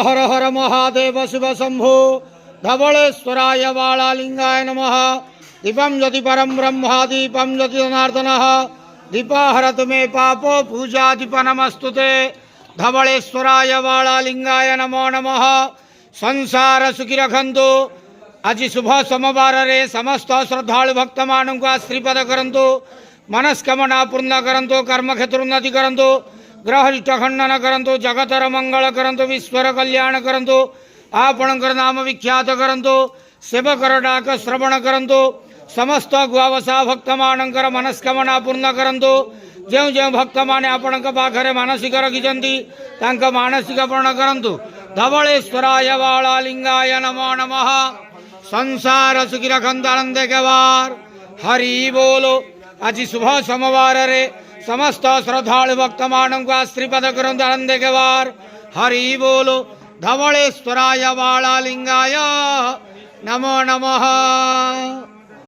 हर हर महादेव शिव शंभो धवलेश्वराय बालालिंगाय नमः। दीपं ज्योति परम ब्रह्म दीपं ज्योति जनार्दनः दीपहरतु मे पापो पूजा दीप नमस्तुते। धवलेश्वराय बालालिंगाय नमो नमः। संसार सुखी रखंतु। आज शुभ सोमवार रे समस्त श्रद्धालु भक्त मानू आश्रीपद करंतु। मनस्कामना पूर्ण करंतु। कर्म क्षेत्र उन्नति करंतु। ग्रहिष्ट खंडन करंतु। जगतर मंगल करंतु। विश्वर कल्याण करंतु। आपणकर नाम विख्यात करंतु। सेवकर डाक श्रवण करंतु। समस्त गुआवसा भक्त मानकर मनस्कामना पूर्ण करंतु। जो जो भक्त माने आपण पाखरे मानसिक रखिंट मानसिक पूर्ण करंतु। धवलेश्वराय बालालिंगाय नमो नमः। संसार सुखी रखंतु आनंद के वार हरि बोलो। आज शुभ सोमवार रे समस्त श्रद्धालु भक्त मानू आश्रीपद करंतु आनंद के वार हरि बोलो। धवलेश्वराय बालालिंगाय नमो नमः।